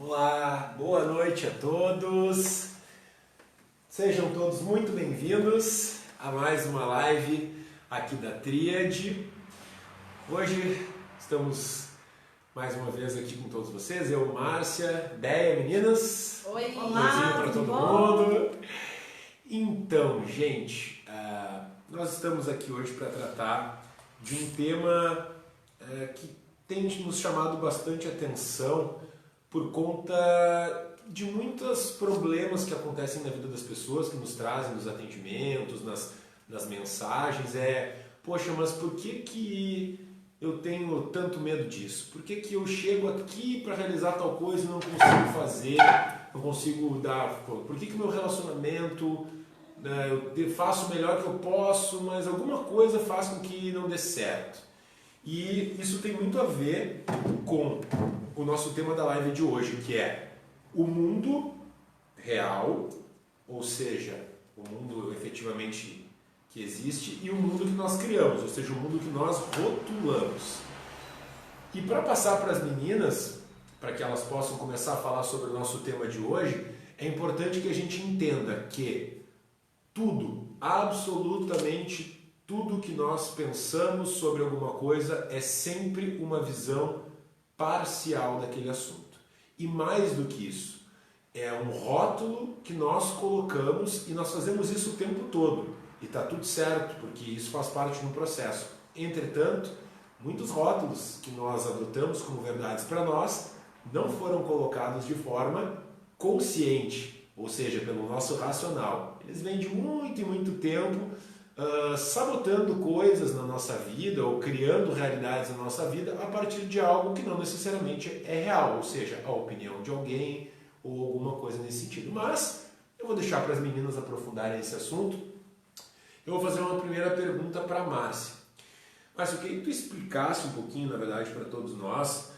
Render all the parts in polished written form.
Olá, boa noite a todos. Sejam todos muito bem-vindos a mais uma live aqui da Tríade. Hoje estamos mais uma vez aqui com todos vocês, eu, Márcia, Deia, meninas. Oi, olá, para todo mundo. Então, gente, nós estamos aqui hoje para tratar de um tema que tem nos chamado bastante atenção por conta de muitos problemas que acontecem na vida das pessoas, que nos trazem nos atendimentos, nas mensagens. Poxa, mas por que eu tenho tanto medo disso? Por que eu chego aqui para realizar tal coisa e não consigo fazer, não consigo dar... Por que meu relacionamento, eu faço o melhor que eu posso, mas alguma coisa faz com que não dê certo? E isso tem muito a ver com o nosso tema da live de hoje, que é o mundo real, ou seja, o mundo efetivamente que existe, e o mundo que nós criamos, ou seja, o mundo que nós rotulamos. E para passar para as meninas, para que elas possam começar a falar sobre o nosso tema de hoje, é importante que a gente entenda que tudo, absolutamente tudo que nós pensamos sobre alguma coisa é sempre uma visão parcial daquele assunto. E mais do que isso, é um rótulo que nós colocamos e nós fazemos isso o tempo todo. E está tudo certo, porque isso faz parte do processo. Entretanto, muitos rótulos que nós adotamos como verdades para nós não foram colocados de forma consciente, ou seja, pelo nosso racional. Eles vêm de muito e muito tempo sabotando coisas na nossa vida ou criando realidades na nossa vida a partir de algo que não necessariamente é real, ou seja, a opinião de alguém ou alguma coisa nesse sentido. Mas eu vou deixar para as meninas aprofundarem esse assunto. Eu vou fazer uma primeira pergunta para a Márcia. Márcia, eu queria que tu explicasse um pouquinho, na verdade, para todos nós,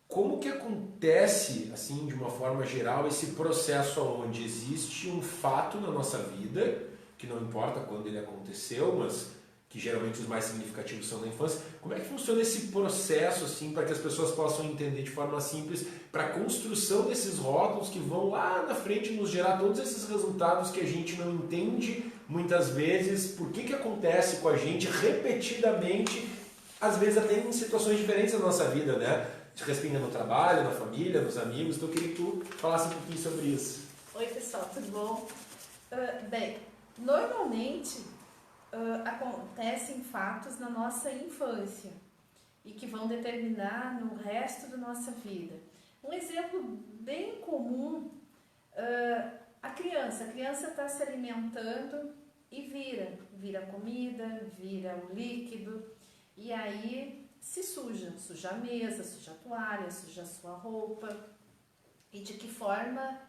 como que acontece, assim, de uma forma geral, esse processo onde existe um fato na nossa vida, que não importa quando ele aconteceu, mas que geralmente os mais significativos são na infância. Como é que funciona esse processo, assim, para que as pessoas possam entender de forma simples, para a construção desses rótulos que vão lá na frente nos gerar todos esses resultados que a gente não entende muitas vezes, por que acontece com a gente repetidamente, às vezes até em situações diferentes da nossa vida, né? Respinga no trabalho, na família, nos amigos. Então eu queria que tu falasse um pouquinho sobre isso. Oi pessoal, tudo bom? Bem, normalmente acontecem fatos na nossa infância e que vão determinar no resto da nossa vida. Um exemplo bem comum, a criança está se alimentando e vira comida, vira um líquido e aí se suja a mesa, suja a toalha, suja a sua roupa. E de que forma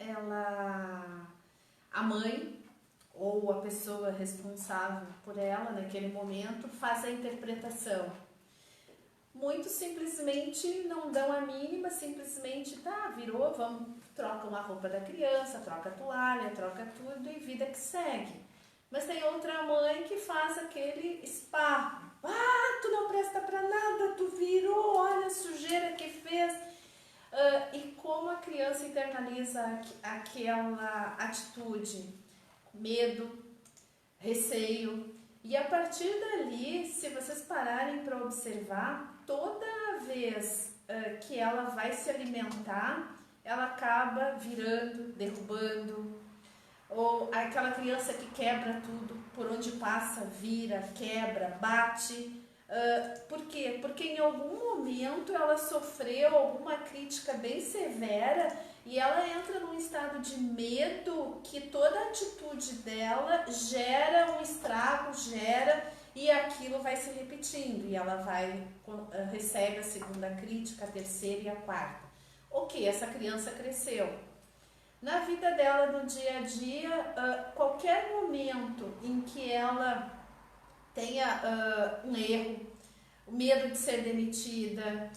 a mãe ou a pessoa responsável por ela naquele momento faz a interpretação. Muitos simplesmente não dão a mínima, simplesmente virou, trocam a roupa da criança, troca a toalha, troca tudo e vida que segue. Mas tem outra mãe que faz aquele esparro. Tu não presta pra nada, tu virou, olha a sujeira que fez. E como a criança internaliza aquela atitude? Medo, receio. E a partir dali, se vocês pararem para observar, toda vez que ela vai se alimentar, ela acaba virando, derrubando. Ou aquela criança que quebra tudo, por onde passa, vira, quebra, bate. Por quê? Porque em algum momento ela sofreu alguma crítica bem severa e ela entra num estado de medo que toda a atitude dela gera um estrago, e aquilo vai se repetindo e ela recebe a segunda crítica, a terceira e a quarta. Ok, essa criança cresceu. Na vida dela, no dia a dia, qualquer momento em que ela tenha um erro, medo de ser demitida,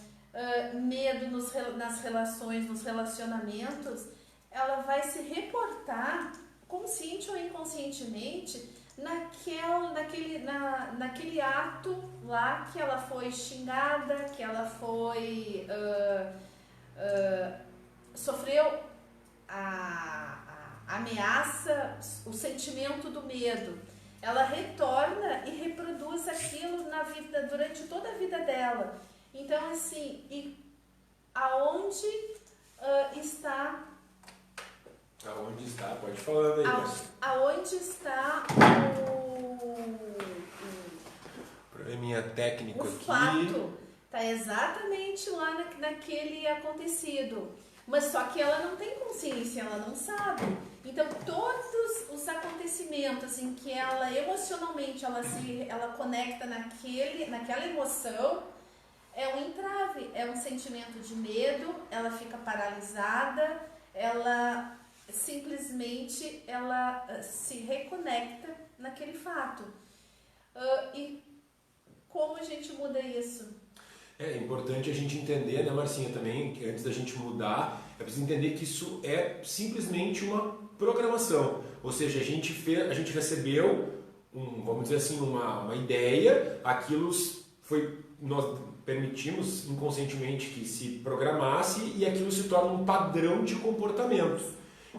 medo nas relações, nos relacionamentos, ela vai se reportar, consciente ou inconscientemente, naquele ato lá que ela foi xingada, que ela foi sofreu a ameaça, o sentimento do medo, ela retorna e reproduz aquilo na vida, durante toda a vida dela. Então, assim, e aonde está... Aonde está? Pode falar aí, Márcia. Aonde está Probleminha técnico o aqui. fato? Está exatamente lá naquele acontecido. Mas só que ela não tem consciência, ela não sabe. Então, todos os acontecimentos em que ela emocionalmente ela conecta naquela emoção, é um entrave, é um sentimento de medo, ela fica paralisada, ela simplesmente se reconecta naquele fato. E como a gente muda isso? É importante a gente entender, né, Marcinha, também, que antes da gente mudar, é preciso entender que isso é simplesmente uma programação. Ou seja, a gente recebeu, vamos dizer assim, uma ideia, nós permitimos inconscientemente que se programasse e aquilo se torna um padrão de comportamento.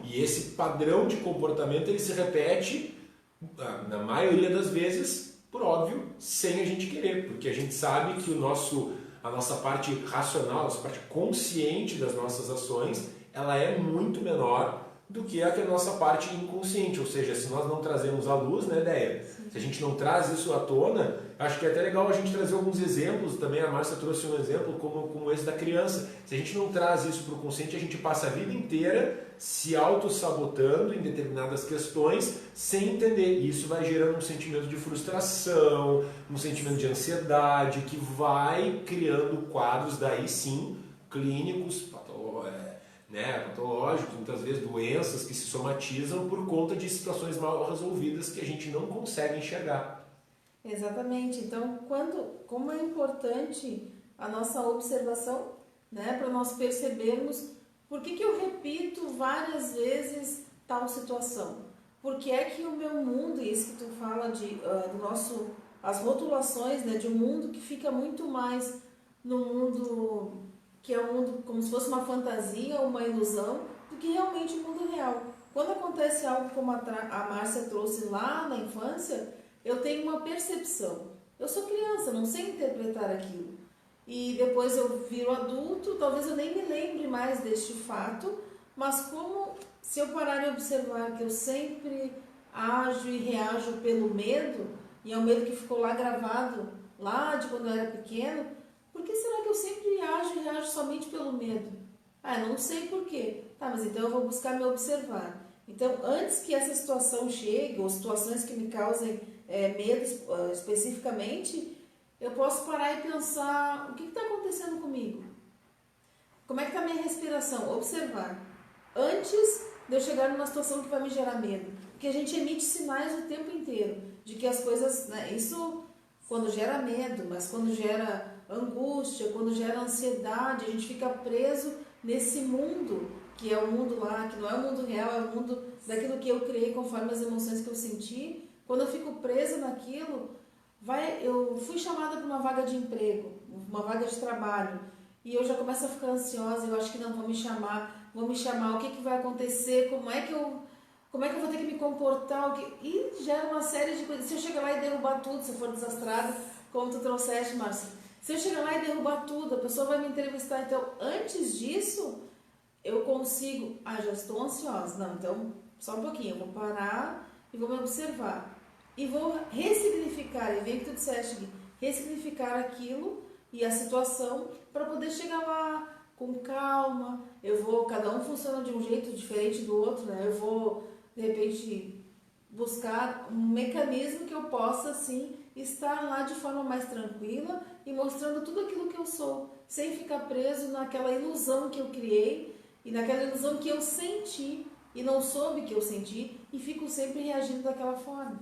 E esse padrão de comportamento ele se repete, na maioria das vezes, por óbvio, sem a gente querer, porque a gente sabe que a nossa parte racional, a nossa parte consciente das nossas ações, ela é muito menor do que a nossa parte inconsciente, ou seja, se nós não trazemos à luz, né, ideia? Se a gente não traz isso à tona, acho que é até legal a gente trazer alguns exemplos, também a Márcia trouxe um exemplo como esse da criança. Se a gente não traz isso para o consciente, a gente passa a vida inteira se auto-sabotando em determinadas questões sem entender. E isso vai gerando um sentimento de frustração, um sentimento de ansiedade, que vai criando quadros daí sim, clínicos, patológicos, muitas vezes doenças que se somatizam por conta de situações mal resolvidas que a gente não consegue enxergar. Exatamente. Então, como é importante a nossa observação, né, para nós percebermos por que eu repito várias vezes tal situação. Por que é que o meu mundo, e isso que tu fala as rotulações, né, de um mundo que fica muito mais no mundo que é um mundo como se fosse uma fantasia, uma ilusão, do que realmente o mundo real. Quando acontece algo como a Márcia trouxe lá na infância, eu tenho uma percepção. Eu sou criança, não sei interpretar aquilo. E depois eu viro adulto, talvez eu nem me lembre mais deste fato, mas se eu parar e observar que eu sempre ajo e reajo pelo medo, e é um medo que ficou lá gravado, lá de quando eu era pequeno, por que será que eu sempre ajo e reajo somente pelo medo? Eu não sei por quê. Tá, mas então eu vou buscar me observar. Então, antes que essa situação chegue, ou situações que me causem medo especificamente, eu posso parar e pensar, o que está acontecendo comigo? Como é que está a minha respiração? Observar. Antes de eu chegar numa situação que vai me gerar medo. Porque a gente emite sinais o tempo inteiro de que as coisas, né, isso quando gera medo, mas quando gera angústia, quando gera ansiedade, a gente fica preso nesse mundo, que é o mundo lá, que não é o mundo real, é o mundo daquilo que eu criei conforme as emoções que eu senti. Quando eu fico presa naquilo, eu fui chamada para uma vaga de emprego, uma vaga de trabalho, e eu já começo a ficar ansiosa, eu acho que não vão me chamar, o que vai acontecer, como é que eu vou ter que me comportar, e gera uma série de coisas. Se eu chegar lá e derrubar tudo, se eu for desastrada, como tu trouxeste, Márcia, se eu chegar lá e derrubar tudo, a pessoa vai me entrevistar, então antes disso, eu consigo, já estou ansiosa, não, então só um pouquinho, eu vou parar e vou me observar. E vou ressignificar, e vem que tu disseste, ressignificar aquilo e a situação para poder chegar lá com calma. Cada um funciona de um jeito diferente do outro, né? Eu vou, de repente, buscar um mecanismo que eu possa, assim, estar lá de forma mais tranquila e mostrando tudo aquilo que eu sou, sem ficar preso naquela ilusão que eu criei e naquela ilusão que eu senti e não soube que eu senti e fico sempre reagindo daquela forma.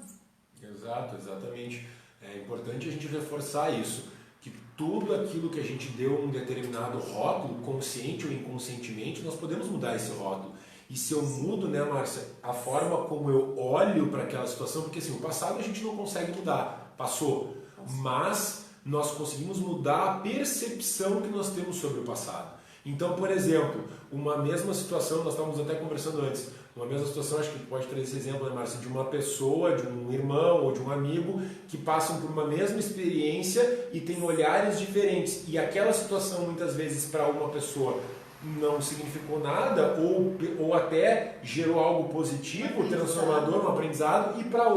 Exato, exatamente. É importante a gente reforçar isso, que tudo aquilo que a gente deu um determinado rótulo, consciente ou inconscientemente, nós podemos mudar esse rótulo. E se eu mudo, né, Márcia, a forma como eu olho para aquela situação, porque assim, o passado a gente não consegue mudar, passou, mas nós conseguimos mudar a percepção que nós temos sobre o passado. Então, por exemplo, uma mesma situação, nós estávamos até conversando antes, uma mesma situação, acho que pode trazer esse exemplo, né, Márcia, de uma pessoa, de um irmão ou de um amigo que passam por uma mesma experiência e têm olhares diferentes. E aquela situação, muitas vezes, para uma pessoa não significou nada ou até gerou algo positivo, transformador, um aprendizado, e para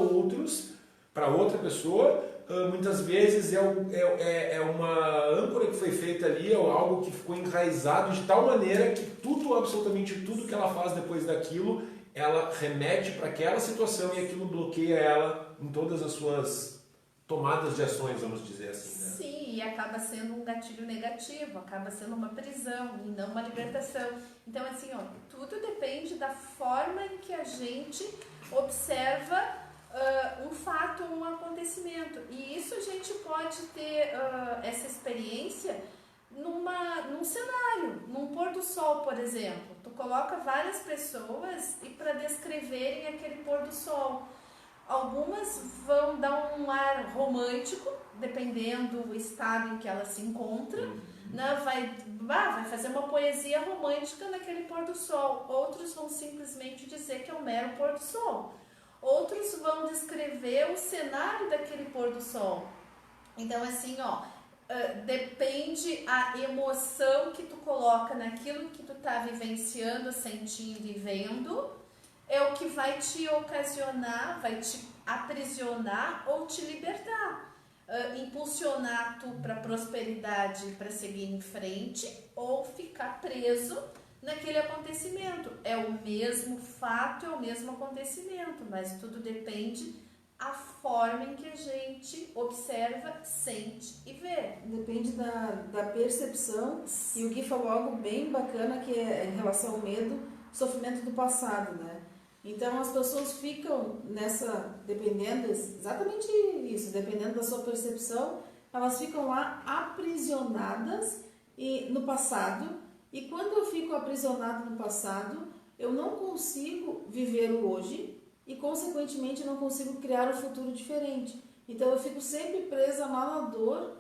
outra pessoa, muitas vezes é uma âncora que foi feita ali, é algo que ficou enraizado de tal maneira que tudo, absolutamente tudo que ela faz depois daquilo, ela remete para aquela situação e aquilo bloqueia ela em todas as suas tomadas de ações, vamos dizer assim, né? Sim, e acaba sendo um gatilho negativo, acaba sendo uma prisão e não uma libertação. Então, assim, ó, tudo depende da forma em que a gente observa um fato, um acontecimento. E isso a gente pode ter essa experiência num cenário, num pôr do sol, por exemplo. Tu coloca várias pessoas e para descreverem aquele pôr do sol. Algumas vão dar um ar romântico, dependendo do estado em que ela se encontra, né? Vai fazer uma poesia romântica naquele pôr do sol. Outros vão simplesmente dizer que é um mero pôr do sol. Outros vão descrever o cenário daquele pôr do sol. Então, assim, ó, depende a emoção que tu coloca naquilo que tu tá vivenciando, sentindo e vendo, é o que vai te ocasionar, vai te aprisionar ou te libertar. Impulsionar tu para prosperidade, para seguir em frente, ou ficar preso naquele acontecimento. É o mesmo fato, é o mesmo acontecimento, mas tudo depende a forma em que a gente observa, sente e vê. Depende da percepção. E o Gui falou algo bem bacana, que é em relação ao medo, sofrimento do passado, né? Então as pessoas ficam dependendo, exatamente isso, dependendo da sua percepção, elas ficam lá aprisionadas no passado, e quando eu fico aprisionado no passado, eu não consigo viver o hoje e consequentemente não consigo criar um futuro diferente. Então eu fico sempre presa lá na dor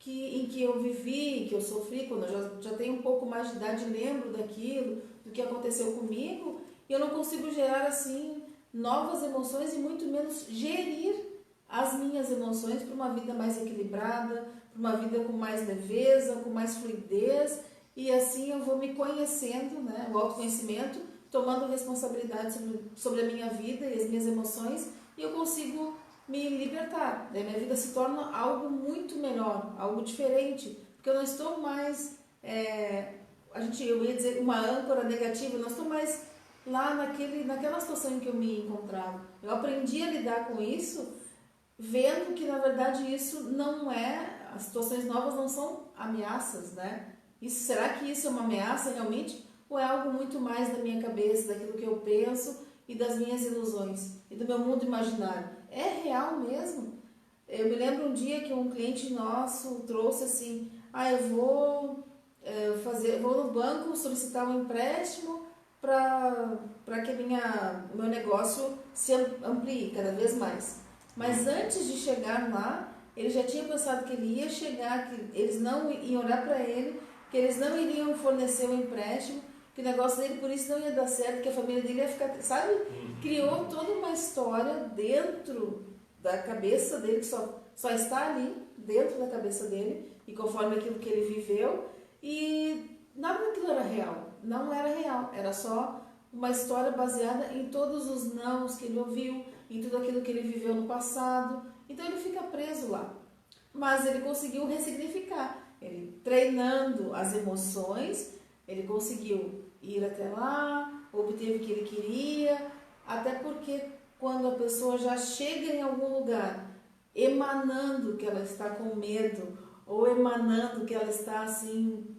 em que eu vivi, que eu sofri, quando eu já tenho um pouco mais de idade, lembro daquilo, do que aconteceu comigo, e eu não consigo gerar assim novas emoções e muito menos gerir as minhas emoções para uma vida mais equilibrada, para uma vida com mais leveza, com mais fluidez, e assim eu vou me conhecendo, né, o autoconhecimento, tomando responsabilidade sobre a minha vida e as minhas emoções, e eu consigo me libertar. Daí minha vida se torna algo muito melhor, algo diferente, porque eu não estou mais, eu ia dizer uma âncora negativa, eu não estou mais lá naquela situação em que eu me encontrava. Eu aprendi a lidar com isso, vendo que na verdade isso não as situações novas não são ameaças, né? Será que isso é uma ameaça realmente? Ou é algo muito mais da minha cabeça, daquilo que eu penso e das minhas ilusões e do meu mundo imaginário? É real mesmo? Eu me lembro um dia que um cliente nosso trouxe assim, eu vou no banco solicitar um empréstimo para que o meu negócio se amplie cada vez mais. Mas antes de chegar lá, ele já tinha pensado que ele ia chegar, que eles não iam olhar para ele, que eles não iriam fornecer o empréstimo, que o negócio dele por isso não ia dar certo, que a família dele ia ficar, sabe? Criou toda uma história dentro da cabeça dele, que só está ali, dentro da cabeça dele, e conforme aquilo que ele viveu, e nada daquilo era real, não era real, era só uma história baseada em todos os nãos que ele ouviu, em tudo aquilo que ele viveu no passado, então ele fica preso lá. Mas ele conseguiu ressignificar, ele treinando as emoções, ele conseguiu ir até lá, obteve o que ele queria, até porque quando a pessoa já chega em algum lugar emanando que ela está com medo, ou emanando que ela está assim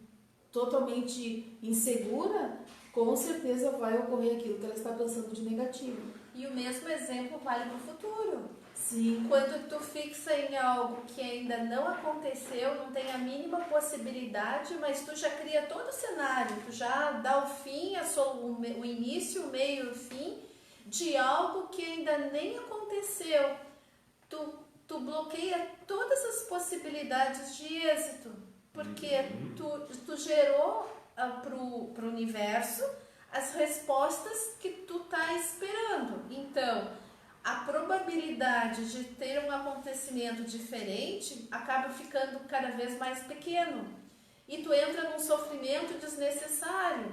totalmente insegura, com certeza vai ocorrer aquilo que ela está pensando de negativo. E o mesmo exemplo vale para o futuro. Sim. Quando tu fixa em algo que ainda não aconteceu, não tem a mínima possibilidade, mas tu já cria todo o cenário, tu já dá o fim, o início, o meio e o fim de algo que ainda nem aconteceu. Tu bloqueia todas as possibilidades de êxito, porque tu gerou pro universo as respostas que tu tá esperando. Então, a probabilidade de ter um acontecimento diferente acaba ficando cada vez mais pequeno. E tu entra num sofrimento desnecessário.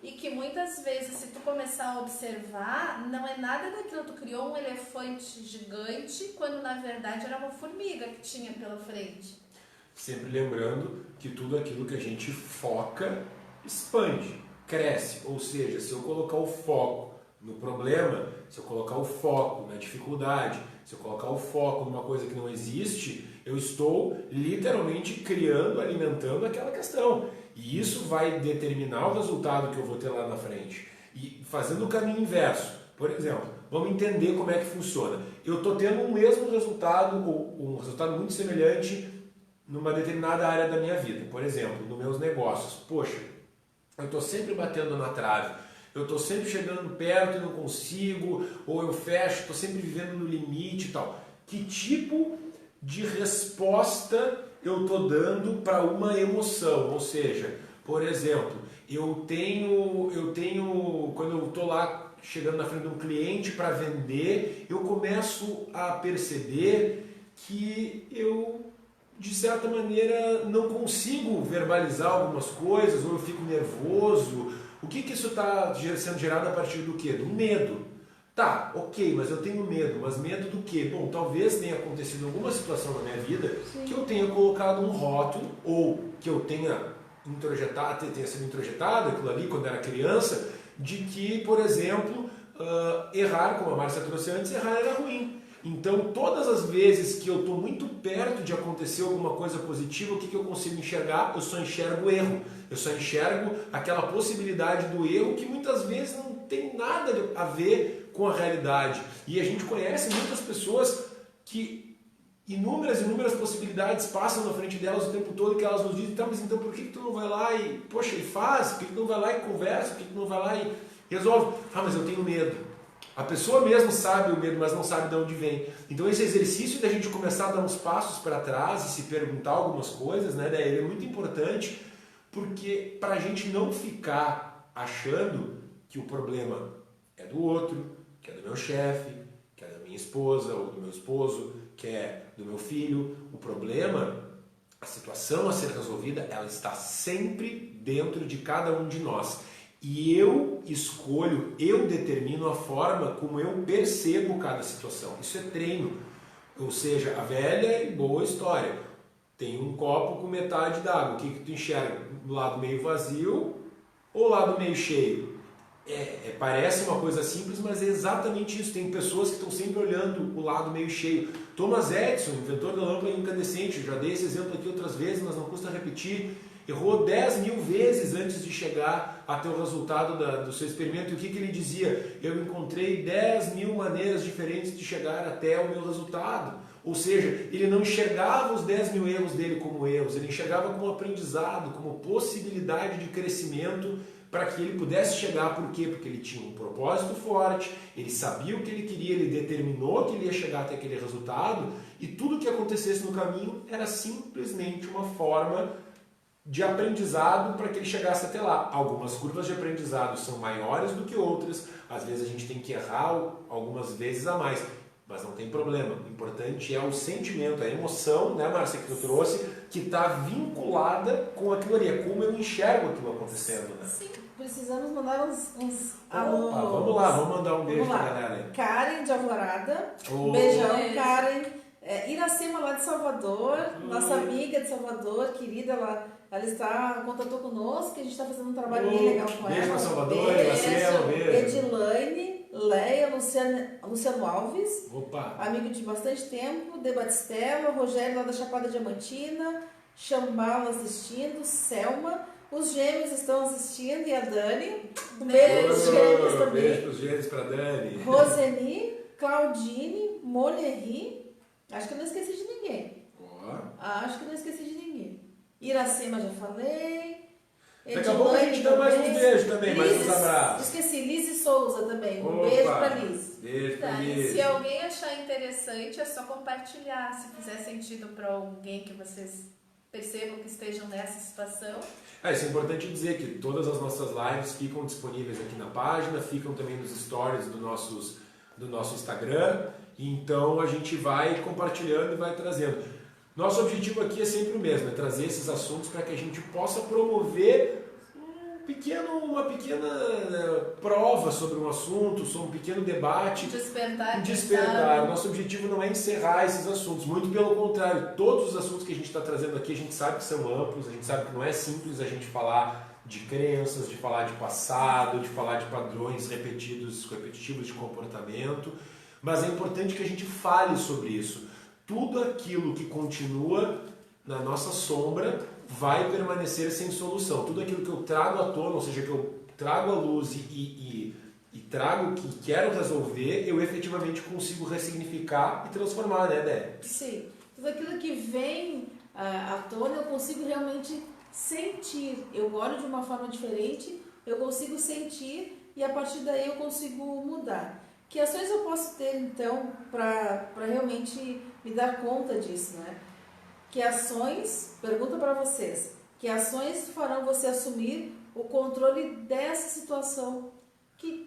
E que muitas vezes, se tu começar a observar, não é nada daquilo. Tu criou um elefante gigante, quando na verdade era uma formiga que tinha pela frente. Sempre lembrando que tudo aquilo que a gente foca expande, cresce. Ou seja, se eu colocar o foco no problema, se eu colocar o foco na dificuldade, se eu colocar o foco numa coisa que não existe, eu estou literalmente criando, alimentando aquela questão. E isso vai determinar o resultado que eu vou ter lá na frente. E fazendo o caminho inverso, por exemplo, vamos entender como é que funciona. Eu estou tendo um mesmo resultado, ou um resultado muito semelhante numa determinada área da minha vida. Por exemplo, nos meus negócios. Poxa, eu estou sempre batendo na trave. Eu estou sempre chegando perto e não consigo, ou eu fecho, estou sempre vivendo no limite e tal. Que tipo de resposta eu estou dando para uma emoção? Ou seja, por exemplo, eu tenho quando eu estou lá chegando na frente de um cliente para vender, eu começo a perceber que eu, de certa maneira, não consigo verbalizar algumas coisas, ou eu fico nervoso. O que isso está sendo gerado a partir do quê? Do medo. Tá, ok, mas eu tenho medo. Mas medo do quê? Bom, talvez tenha acontecido alguma situação na minha vida que eu tenha colocado um rótulo, ou que eu tenha sido introjetado aquilo ali quando era criança, de que, por exemplo, errar, como a Márcia trouxe antes, errar era ruim. Então, todas as vezes que eu estou muito perto de acontecer alguma coisa positiva, o que eu consigo enxergar? Eu só enxergo o erro. Eu só enxergo aquela possibilidade do erro que muitas vezes não tem nada a ver com a realidade. E a gente conhece muitas pessoas que inúmeras possibilidades passam na frente delas o tempo todo, que elas nos dizem, tá, mas então por que tu não vai lá e, poxa, e faz? Por que tu não vai lá e conversa? Por que tu não vai lá e resolve? Ah, mas eu tenho medo. A pessoa mesmo sabe o medo, mas não sabe de onde vem. Então esse exercício da gente começar a dar uns passos para trás e se perguntar algumas coisas, né, ele é muito importante, porque para a gente não ficar achando que o problema é do outro, que é do meu chefe, que é da minha esposa ou do meu esposo, que é do meu filho. O problema, a situação a ser resolvida, ela está sempre dentro de cada um de nós. E eu escolho, eu determino a forma como eu percebo cada situação. Isso é treino. Ou seja, a velha e boa história. Tem um copo com metade d'água. O que tu enxerga? Do lado meio vazio ou lado meio cheio? Parece uma coisa simples, mas é exatamente isso. Tem pessoas que estão sempre olhando o lado meio cheio. Thomas Edison, inventor da lâmpada incandescente, já dei esse exemplo aqui outras vezes, mas não custa repetir. Errou 10.000 vezes antes de chegar até o resultado do seu experimento. E o que ele dizia? Eu encontrei 10.000 maneiras diferentes de chegar até o meu resultado. Ou seja, ele não enxergava os 10.000 erros dele como erros, ele enxergava como aprendizado, como possibilidade de crescimento para que ele pudesse chegar. Por quê? Porque ele tinha um propósito forte, ele sabia o que ele queria, ele determinou que ele ia chegar até aquele resultado, e tudo que acontecesse no caminho era simplesmente uma forma de aprendizado para que ele chegasse até lá. Algumas curvas de aprendizado são maiores do que outras, às vezes a gente tem que errar algumas vezes a mais, mas não tem problema. O importante é o sentimento, a emoção, né, Márcia, que tu trouxe, que está vinculada com aquilo ali, é como eu enxergo aquilo acontecendo, né? Sim, precisamos mandar uns alô. Vamos lá, vamos mandar um beijo pra galera aí. Karen de Alvorada, Oh. Beijão, Karen. Iracema lá de Salvador, nossa amiga de Salvador, querida, ela contatou conosco, que a gente está fazendo um trabalho bem legal com ela. Beijo para Salvador, Iracema, beijo. Edilane, Leia, Luciano Alves, Opa. Amigo de bastante tempo, De Batistella, Rogério lá da Chapada Diamantina, Chambala assistindo, Selma, os gêmeos estão assistindo e a Dani. Beijo pros gêmeos também. Beijo pros gêmeos para Dani. Roseni, Claudine, Monerri. Acho que eu não esqueci de ninguém. Acho que não esqueci de ninguém. Iracema já falei. Daqui a pouco a gente dá mais um beijo também, mais uns abraços. Esqueci, Liz Souza também. Um beijo pra Liz. Beijo pra Liz. E se alguém achar interessante, é só compartilhar. Se fizer sentido para alguém que vocês percebam que estejam nessa situação. Isso é importante dizer que todas as nossas lives ficam disponíveis aqui na página, ficam também nos stories do nosso Instagram, então a gente vai compartilhando e vai trazendo. Nosso objetivo aqui é sempre o mesmo, é trazer esses assuntos para que a gente possa promover uma pequena prova sobre um assunto, sobre um pequeno debate. Despertar. Nosso objetivo não é encerrar esses assuntos, muito pelo contrário. Todos os assuntos que a gente está trazendo aqui, a gente sabe que são amplos, a gente sabe que não é simples a gente falar de crenças, de falar de passado, de falar de padrões repetitivos de comportamento, mas é importante que a gente fale sobre isso. Tudo aquilo que continua na nossa sombra vai permanecer sem solução. Tudo aquilo que eu trago à tona, ou seja, que eu trago à luz e trago o que quero resolver, eu efetivamente consigo ressignificar e transformar, né, Dé? Sim. Tudo aquilo que vem à tona, eu consigo realmente sentir. Eu olho de uma forma diferente, eu consigo sentir e a partir daí eu consigo mudar. Que ações eu posso ter, então, para realmente me dar conta disso, né? Que ações, pergunta para vocês, que ações farão você assumir o controle dessa situação?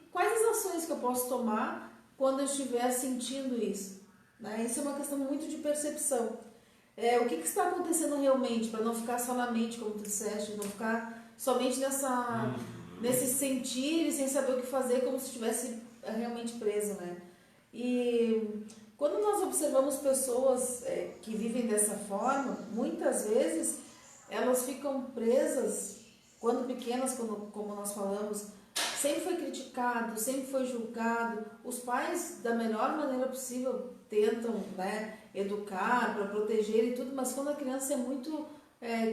Quais as ações que eu posso tomar quando eu estiver sentindo isso? Né? Isso é uma questão muito de percepção. O que está acontecendo realmente, para não ficar só na mente, como tu disseste, não ficar somente nesse sentir e sem saber o que fazer, como se estivesse realmente preso, né? E quando nós observamos pessoas que vivem dessa forma, muitas vezes elas ficam presas, quando pequenas, como nós falamos, sempre foi criticado, sempre foi julgado. Os pais, da melhor maneira possível, tentam, né, educar, para proteger e tudo, mas quando a criança é muito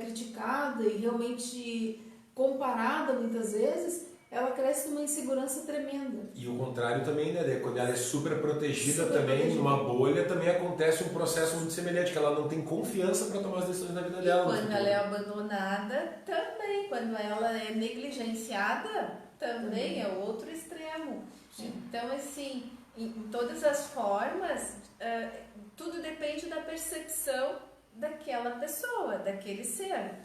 criticada e realmente comparada muitas vezes, ela cresce numa insegurança tremenda. E o contrário também, né? Quando ela é super protegida também, numa bolha, também acontece um processo muito semelhante, que ela não tem confiança para tomar as decisões na vida dela. Quando ela é abandonada, também. Quando ela é negligenciada, também é outro extremo. Sim. Então, assim, em todas as formas, tudo depende da percepção daquela pessoa, daquele ser.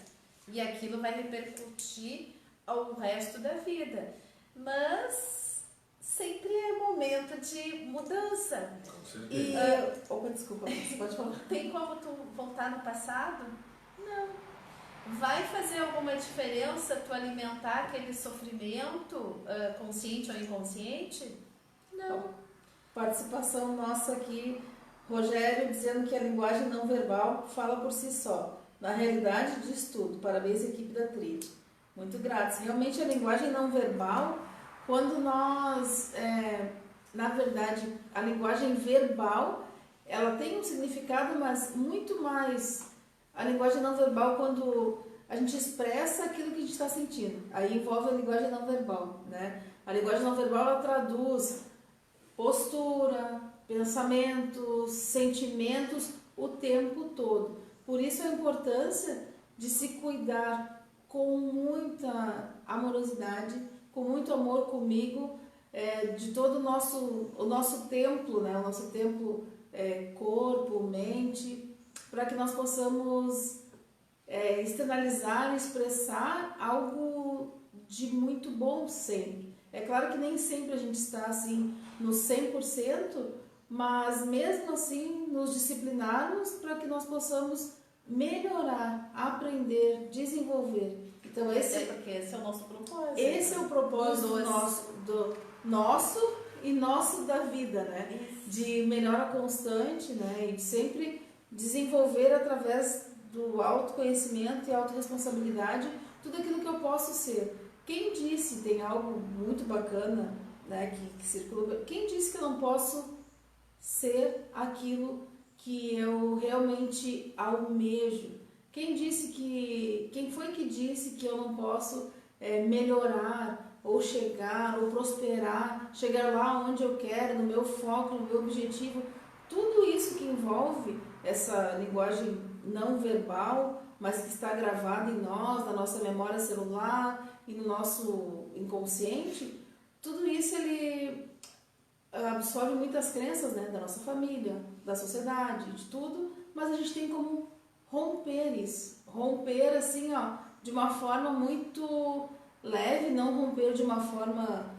E aquilo vai repercutir ao resto da vida, mas sempre é momento de mudança. E desculpa, você pode falar. Tem como tu voltar no passado? Não. Vai fazer alguma diferença tu alimentar aquele sofrimento, consciente ou inconsciente? Não. Participação nossa aqui, Rogério dizendo que a linguagem não verbal fala por si só. Na realidade diz tudo. Parabéns, equipe da Trilha. Muito gratos. Realmente a linguagem não verbal, quando nós, na verdade, a linguagem verbal, ela tem um significado, mas muito mais a linguagem não verbal quando a gente expressa aquilo que a gente está sentindo. Aí envolve a linguagem não verbal, né? A linguagem não verbal, ela traduz postura, pensamentos, sentimentos o tempo todo. Por isso a importância de se cuidar com muita amorosidade, com muito amor comigo, de todo o nosso templo, né? O nosso templo corpo, mente, para que nós possamos externalizar, expressar algo de muito bom sempre. É claro que nem sempre a gente está assim no 100%, mas mesmo assim nos disciplinarmos para que nós possamos melhorar, aprender, desenvolver. Então porque esse é o nosso propósito. Esse é o propósito nosso e nosso da vida, né? Isso. De melhora constante, né? E de sempre desenvolver através do autoconhecimento e autorresponsabilidade tudo aquilo que eu posso ser. Quem disse, tem algo muito bacana, né, que circula, quem disse que eu não posso ser aquilo que eu realmente almejo? Quem foi que disse que eu não posso melhorar, ou chegar, ou prosperar, chegar lá onde eu quero, no meu foco, no meu objetivo? Tudo isso que envolve essa linguagem não verbal, mas que está gravada em nós, na nossa memória celular e no nosso inconsciente, tudo isso ele absorve muitas crenças, né, da nossa família, da sociedade, de tudo, mas a gente tem como romper isso. romper assim, ó, de uma forma muito leve, não romper de uma forma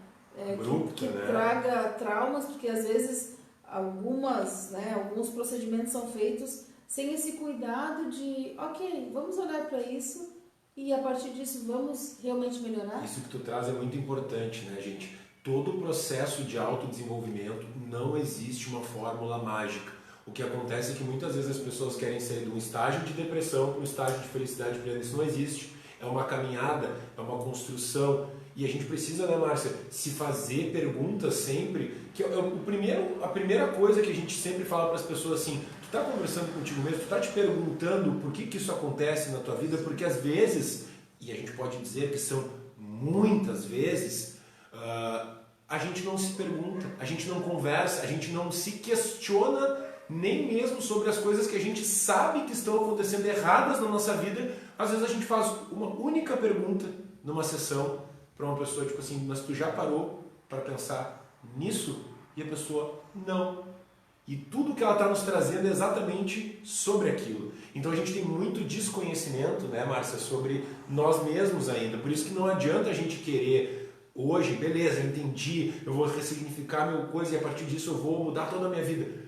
Abrupta, que né? traga traumas, porque às vezes alguns procedimentos são feitos sem esse cuidado de, ok, vamos olhar para isso e a partir disso vamos realmente melhorar. Isso que tu traz é muito importante, né, gente? Todo o processo de autodesenvolvimento não existe uma fórmula mágica. O que acontece é que muitas vezes as pessoas querem sair de um estágio de depressão para um estágio de felicidade plena. Isso não existe. É uma caminhada, é uma construção. E a gente precisa, né, Márcia, se fazer perguntas sempre. Que a primeira coisa que a gente sempre fala para as pessoas assim, tu está conversando contigo mesmo, tu está te perguntando por que isso acontece na tua vida, porque às vezes, e a gente pode dizer que são muitas vezes, a gente não se pergunta, a gente não conversa, a gente não se questiona nem mesmo sobre as coisas que a gente sabe que estão acontecendo erradas na nossa vida. Às vezes a gente faz uma única pergunta numa sessão para uma pessoa, tipo assim, mas tu já parou para pensar nisso? E a pessoa, não. E tudo que ela está nos trazendo é exatamente sobre aquilo. Então a gente tem muito desconhecimento, né, Márcia, sobre nós mesmos ainda. Por isso que não adianta a gente querer hoje, beleza, entendi, eu vou ressignificar meu coisa e a partir disso eu vou mudar toda a minha vida.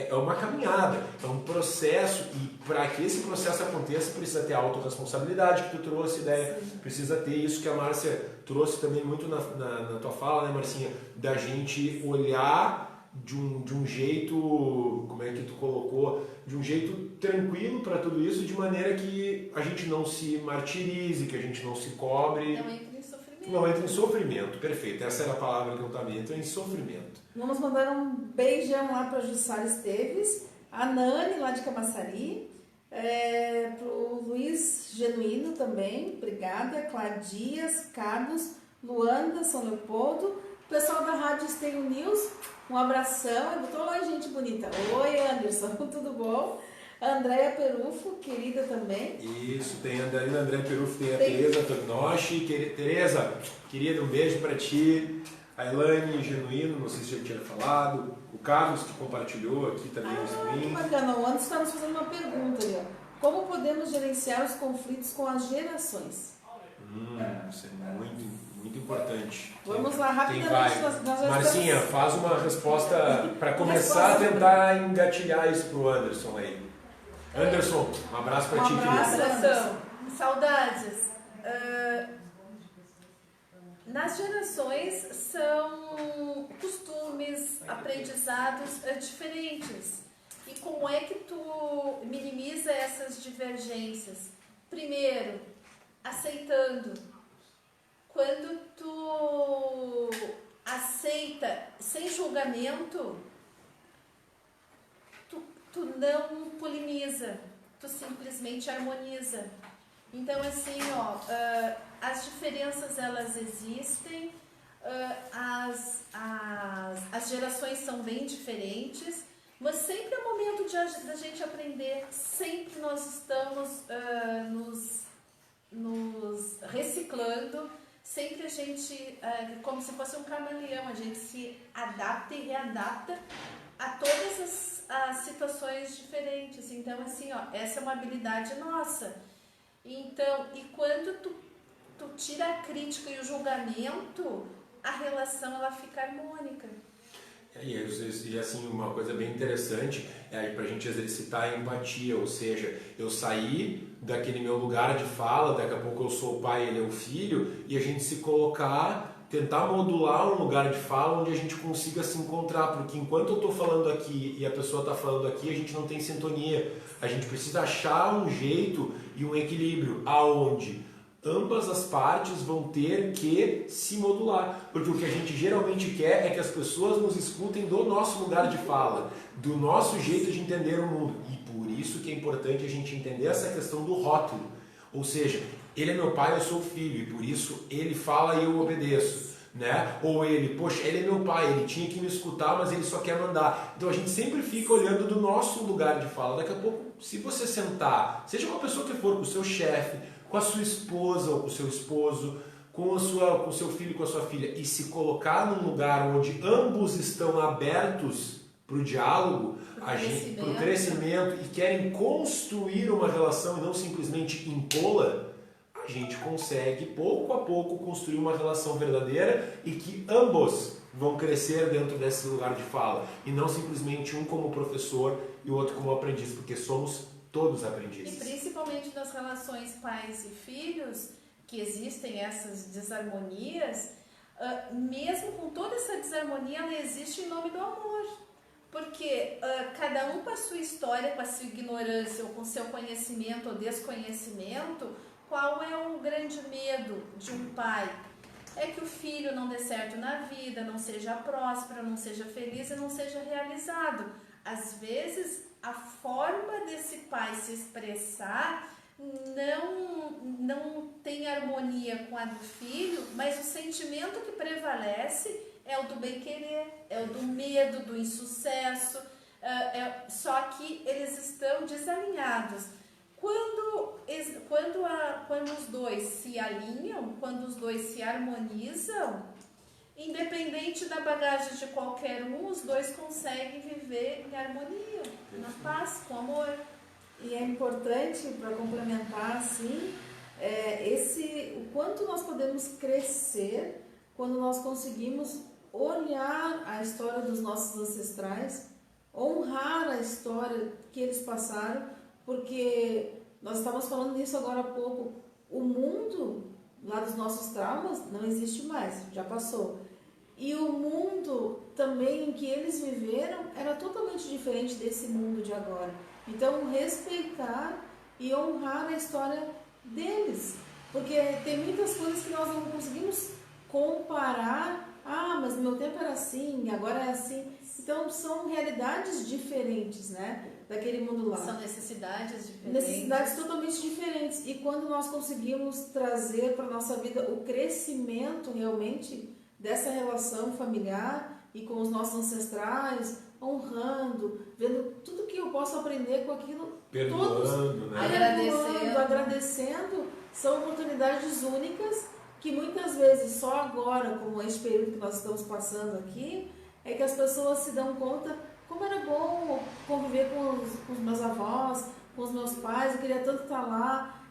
É uma caminhada, é um processo, e para que esse processo aconteça precisa ter a autorresponsabilidade que tu trouxe, né? Precisa ter isso que a Márcia trouxe também muito na tua fala, né, Marcinha? Da gente olhar de um jeito, como é que tu colocou? De um jeito tranquilo para tudo isso, de maneira que a gente não se martirize, que a gente não se cobre. Não entra em sofrimento, perfeito. Essa era a palavra que eu estava, entra em sofrimento. Vamos mandar um beijão lá para a Jussara Esteves, a Nani lá de Camaçari, para o Luiz Genuíno também, obrigada, Cladias, Carlos, Luanda, São Leopoldo, o pessoal da Rádio Esteio News, um abração, botou lá gente bonita. Oi Anderson, tudo bom? A Andréia Perufo, querida também. Isso, tem a Andréia Perufo, tem a Tereza Tognoshi. Tereza, querida, um beijo para ti. A Elaine Genuíno, não sei se já tinha falado. O Carlos, que compartilhou aqui também no screen. Que bacana. Antes estávamos fazendo uma pergunta ali, ó. Como podemos gerenciar os conflitos com as gerações? Isso é muito, muito importante. Vamos lá, rapidamente. Marcinha, faz uma resposta para começar a tentar engatilhar isso pro Anderson aí. Anderson, um abraço para ti, querido. Saudades. Nas gerações são costumes, aprendizados diferentes. E como é que tu minimiza essas divergências? Primeiro, aceitando. Quando tu aceita sem julgamento, tu não polemiza, tu simplesmente harmoniza. Então, assim, as diferenças, elas existem, as gerações são bem diferentes, mas sempre é momento da gente aprender, sempre nós estamos nos reciclando, sempre a gente, como se fosse um camaleão, a gente se adapta e readapta a todas as situações diferentes. Então, assim, essa é uma habilidade nossa. Então, e quando tu tira a crítica e o julgamento, a relação ela fica harmônica. E assim, uma coisa bem interessante é para a gente exercitar a empatia, ou seja, eu saí daquele meu lugar de fala, daqui a pouco eu sou o pai, ele é o filho, e a gente se colocar, tentar modular um lugar de fala onde a gente consiga se encontrar, porque enquanto eu estou falando aqui e a pessoa está falando aqui, a gente não tem sintonia. A gente precisa achar um jeito e um equilíbrio aonde ambas as partes vão ter que se modular, porque o que a gente geralmente quer é que as pessoas nos escutem do nosso lugar de fala, do nosso jeito de entender o mundo, e por isso que é importante a gente entender essa questão do rótulo, ou seja, ele é meu pai, eu sou filho, e por isso ele fala e eu obedeço, né? Ou ele, poxa, ele é meu pai, ele tinha que me escutar, mas ele só quer mandar. Então a gente sempre fica olhando do nosso lugar de fala. Daqui a pouco, se você sentar, seja uma pessoa que for, com o seu chefe, com a sua esposa ou com o seu esposo, com o seu filho, com a sua filha, e se colocar num lugar onde ambos estão abertos para o diálogo, para o crescimento, e querem construir uma relação e não simplesmente impô-la, a gente consegue pouco a pouco construir uma relação verdadeira e que ambos vão crescer dentro desse lugar de fala e não simplesmente um como professor e o outro como aprendiz, porque somos todos aprendizes. E principalmente nas relações pais e filhos, que existem essas desarmonias, mesmo com toda essa desarmonia, ela existe em nome do amor. Porque cada um com a sua história, com a sua ignorância ou com o seu conhecimento ou desconhecimento, qual é o grande medo de um pai? É que o filho não dê certo na vida, não seja próspero, não seja feliz e não seja realizado. Às vezes, a forma desse pai se expressar não tem harmonia com a do filho, mas o sentimento que prevalece é o do bem-querer, é o do medo, do insucesso, só que eles estão desalinhados. Quando os dois se alinham, quando os dois se harmonizam, independente da bagagem de qualquer um, os dois conseguem viver em harmonia, na paz, com amor. E é importante, para complementar, assim, o quanto nós podemos crescer quando nós conseguimos olhar a história dos nossos ancestrais, honrar a história que eles passaram, porque nós estávamos falando nisso agora há pouco, o mundo lá dos nossos traumas não existe mais, já passou. E o mundo também em que eles viveram era totalmente diferente desse mundo de agora. Então, respeitar e honrar a história deles, porque tem muitas coisas que nós não conseguimos comparar. Ah, mas no meu tempo era assim, agora é assim. Então, são realidades diferentes, né, daquele mundo lá. São necessidades diferentes. Necessidades totalmente diferentes. E quando nós conseguimos trazer para a nossa vida o crescimento realmente dessa relação familiar e com os nossos ancestrais, honrando, vendo tudo que eu posso aprender com aquilo, perdoando, né? agradecendo, são oportunidades únicas que muitas vezes só agora, como esse período que nós estamos passando aqui, é que as pessoas se dão conta como era bom conviver com os meus avós, com os meus pais. Eu queria tanto estar lá,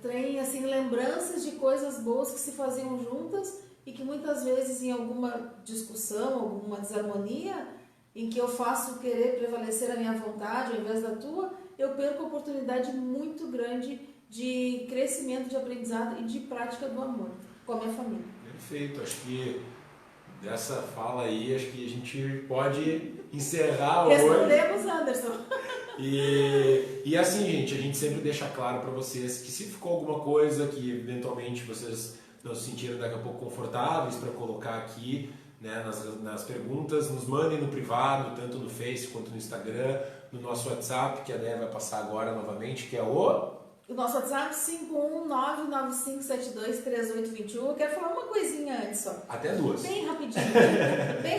tem assim, lembranças de coisas boas que se faziam juntas e que muitas vezes em alguma discussão, alguma desarmonia, em que eu faço querer prevalecer a minha vontade ao invés da tua, eu perco a oportunidade muito grande de crescimento, de aprendizado e de prática do amor com a minha família. Perfeito, acho que dessa fala aí, acho que a gente pode encerrar hoje. Respondemos, Anderson. E assim, gente, a gente sempre deixa claro para vocês que se ficou alguma coisa que eventualmente vocês não se sentiram daqui a pouco confortáveis para colocar aqui, né, nas perguntas, nos mandem no privado, tanto no Face quanto no Instagram, no nosso WhatsApp, que a Dé vai passar agora novamente, que é o nosso WhatsApp 51995723821. Eu quero falar uma coisinha antes só. Até duas. Bem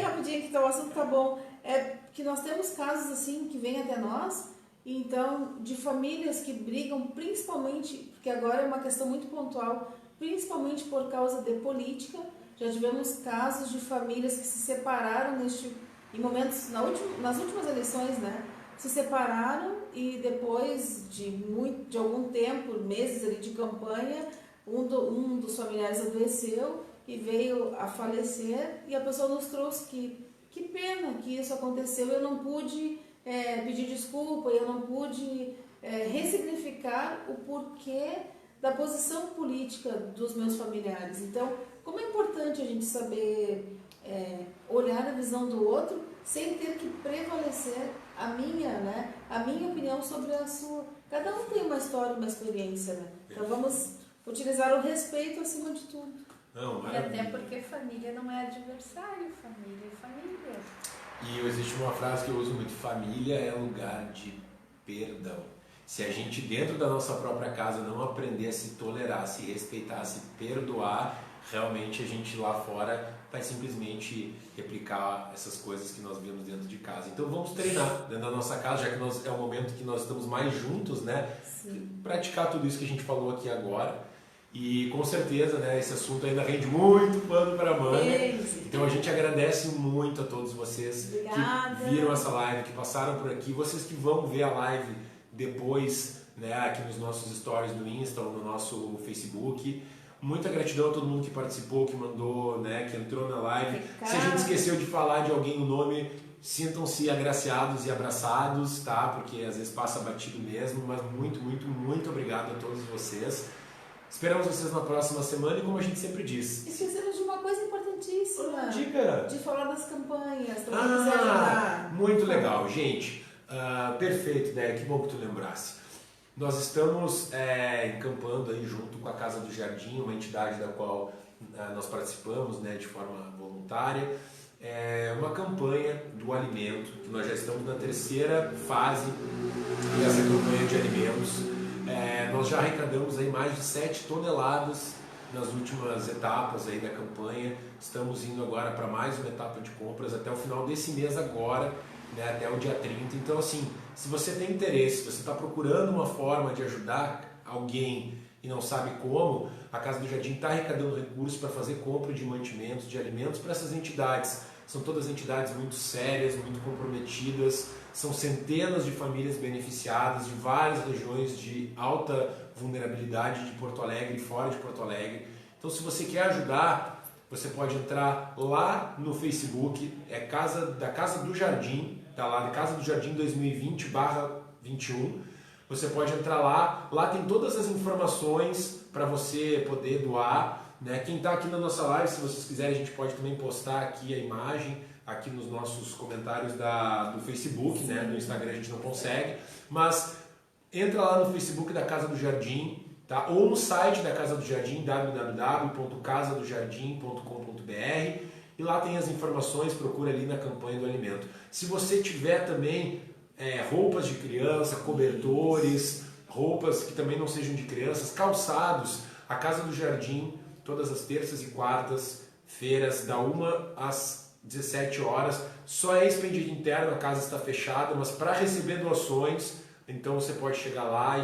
rapidinho, que o assunto tá bom. É que nós temos casos assim que vêm até nós, então, de famílias que brigam, principalmente, porque agora é uma questão muito pontual, principalmente por causa de política. Já tivemos casos de famílias que se separaram em momentos, nas últimas eleições, né? Se separaram e depois de algum tempo, meses ali de campanha, um dos familiares adoeceu e veio a falecer, e a pessoa nos trouxe que pena que isso aconteceu, eu não pude pedir desculpa, eu não pude ressignificar o porquê da posição política dos meus familiares. Então, como é importante a gente saber olhar a visão do outro sem ter que prevalecer a minha opinião sobre a sua. Cada um tem uma história, uma experiência, né? Então vamos utilizar o respeito acima de tudo. Não, e até porque família não é adversário, família é família. E existe uma frase que eu uso muito: família é lugar de perdão. Se a gente dentro da nossa própria casa não aprender a se tolerar, se respeitar, se perdoar, realmente a gente lá fora vai simplesmente replicar essas coisas que nós vemos dentro de casa. Então vamos treinar dentro da nossa casa, já que é o momento que nós estamos mais juntos, né? Sim. Praticar tudo isso que a gente falou aqui agora. E com certeza, né, esse assunto ainda rende muito pano para manga. Então a gente agradece muito a todos vocês Obrigada. que viram essa live, que passaram por aqui, vocês que vão ver a live depois, né, aqui nos nossos stories do Insta ou no nosso Facebook. Muita gratidão a todo mundo que participou, que mandou, né, que entrou na live. Se a gente esqueceu de falar de alguém o nome, sintam-se agraciados e abraçados, tá? Porque às vezes passa batido mesmo, mas muito, muito, muito obrigado a todos vocês. Esperamos vocês na próxima semana e como a gente sempre diz. Esquecemos de uma coisa importantíssima. Dica! De falar das campanhas, para quem quiser ajudar. Muito legal, gente. Perfeito, né? Que bom que tu lembrasse. Nós estamos encampando aí junto com a Casa do Jardim, uma entidade da qual nós participamos, né, de forma voluntária. Uma campanha do alimento, que nós já estamos na terceira fase dessa campanha de alimentos. Nós já arrecadamos aí mais de 7 toneladas nas últimas etapas aí da campanha. Estamos indo agora para mais uma etapa de compras até o final desse mês agora, né, até o dia 30. Então, assim, se você tem interesse, se você está procurando uma forma de ajudar alguém e não sabe como, a Casa do Jardim está arrecadando recursos para fazer compra de mantimentos, de alimentos para essas entidades. São todas entidades muito sérias, muito comprometidas, são centenas de famílias beneficiadas de várias regiões de alta vulnerabilidade de Porto Alegre e fora de Porto Alegre. Então, se você quer ajudar, você pode entrar lá no Facebook, da Casa do Jardim, tá lá, Casa do Jardim 2020/21. Você pode entrar lá tem todas as informações para você poder doar. Né? Quem está aqui na nossa live, se vocês quiserem, a gente pode também postar aqui a imagem, aqui nos nossos comentários do Facebook, né? Do Instagram a gente não consegue, mas entra lá no Facebook da Casa do Jardim, tá? Ou no site da Casa do Jardim, www.casadojardim.com.br, e lá tem as informações, procura ali na campanha do alimento. Se você tiver também roupas de criança, cobertores, roupas que também não sejam de crianças, calçados, a Casa do Jardim, todas as terças e quartas-feiras, da 1 às 17 horas, só é expedido interno, a casa está fechada, mas para receber doações, então você pode chegar lá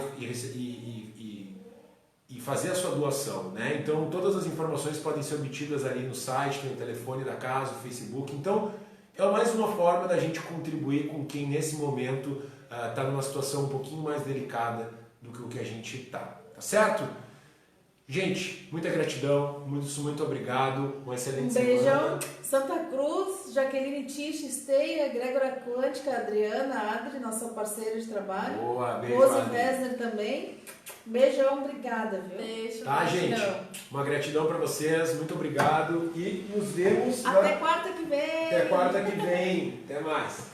e fazer a sua doação, né? Então todas as informações podem ser obtidas ali no site, tem o telefone da casa, o Facebook. Então é mais uma forma da gente contribuir com quem nesse momento está numa situação um pouquinho mais delicada do que o que a gente está, tá certo? Gente, muita gratidão, muito obrigado, uma excelente semana. Beijão, Santa Cruz, Jaqueline Tiche, Esteia, Grégora Quântica, Adriana, Adri, nossa parceira de trabalho. Boa, beijo, Rose Adri. Wessner também. Beijão, obrigada, viu? Beijo, Tá, gratidão. gente? Uma gratidão para vocês, muito obrigado e nos vemos Até quarta que vem. até quarta que vem. Até mais.